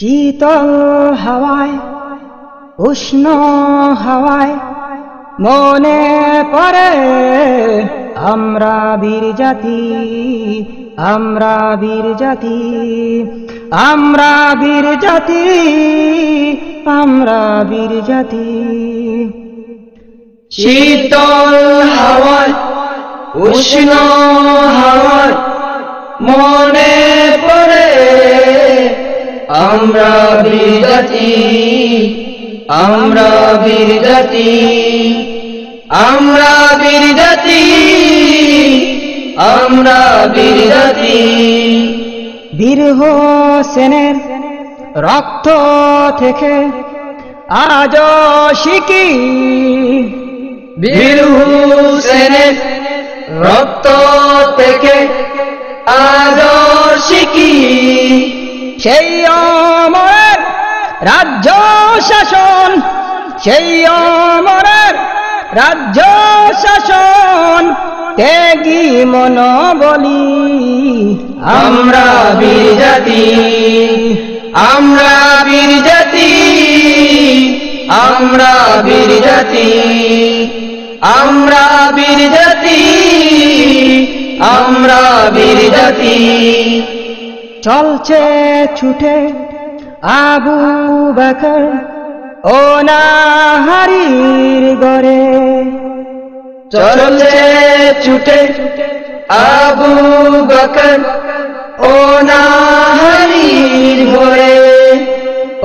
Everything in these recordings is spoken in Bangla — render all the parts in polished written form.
শীতল হাওয়ায় উষ্ণ হাওয়ায় মনে পড়ে আমরা বীর জাতি, আমরা বীর জাতি, আমরা বীর জাতি, আমরা বীর জাতি। শীতল হাওয়ায় উষ্ণ হাওয়ায় মনে পড়ে আমরা বীর জাতি, আমরা বীর জাতি, আমরা বীর জাতি, আমরা বীর জাতি। বীর হোসেনের রক্ত থেকে আজ শিখি, বীর হোসেনের রক্ত থেকে আজ শিখি, সেই অমরের রাজ্য শাসন, সেই অমরের রাজ্য শাসন ত্যাগী মন বলি আমরা বীর জাতি, আমরা বীর জাতি, আমরা বীর জাতি, আমরা বীর জাতি, আমরা বীর জাতি। চলছে ছুটে আবু বকর ও নাহারির গড়ে, চলছে ছুটে আবু বকর ও নাহারির ঘরে,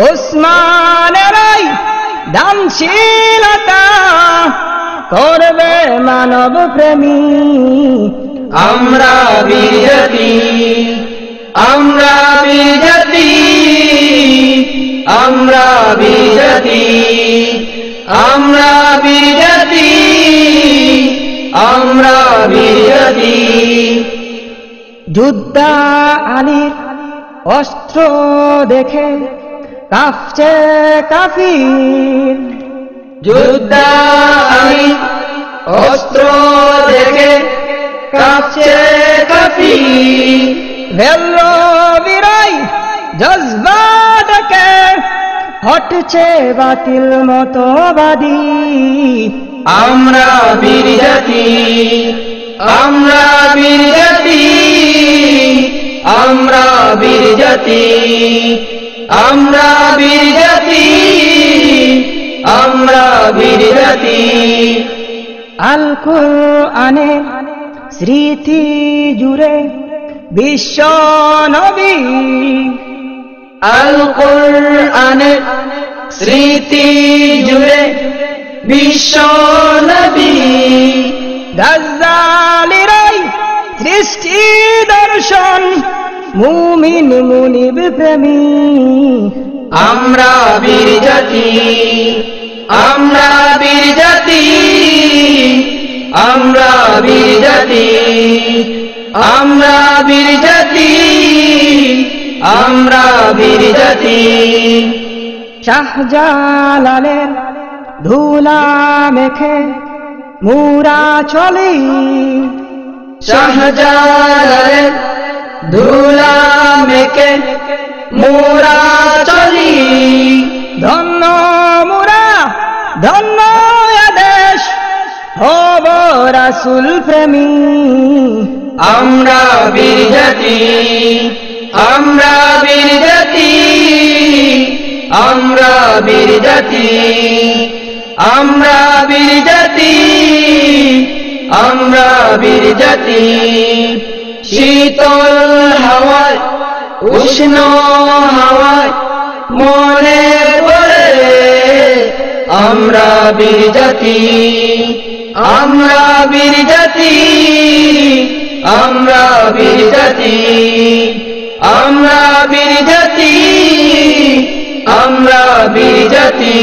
ওসমানেরাই দানশীলতা করবে মানব প্রেমী আমরা বীর জাতি, আমরা বীর জাতি, আমরা বীর জাতি, আমরা বীর জাতি, আমরা বীর জাতি। যোদ্ধা আলীর অস্ত্র দেখে কাঁপছে কাফির, যোদ্ধা আলী অস্ত্র দেখে কাঁপছে কাফির, ভেল্লবীরাই জজবা দেখে হটছে বাতিল মতবাদী আমরা বীর জাতি, আমরা বীর জাতি, আমরা বীর জাতি, আমরা বীর জাতি, আমরা বীর জাতি। আল কুরআনে স্মৃতি জুড়ে বিশ্ব নবী, আল কুরআনের স্মৃতি জুড়ে বিশ্ব নবী, দাজ্জালিরাই সৃষ্টি দর্শন মুমিন মুনিব প্রেমী আমরা বীর জাতি, আমরা বীর জাতি, আমরা বীর জাতি, আমরা বীর জাতি, আমরা বীর জাতি। শাহজালালের ধুলা মেখে মুরা চলি, শাহজালালের ধুলা মেখে মোরা চলি, ধন্য মুরা ধন্য দেশ হব রাসূল প্রেমী আমরা বীর জাতি, আমরা বীর জাতি, আমরা বীর জাতি, আমরা বীর জাতি, আমরা বীর জাতি। শীতল হাওয়ায় উষ্ণ হাওয়ায় মনে পড়ে আমরা বীর জাতি, আমরা বীর জাতি, আমরা বীর জাতি, আমরা বীর জাতি, আমরা বীর জাতি।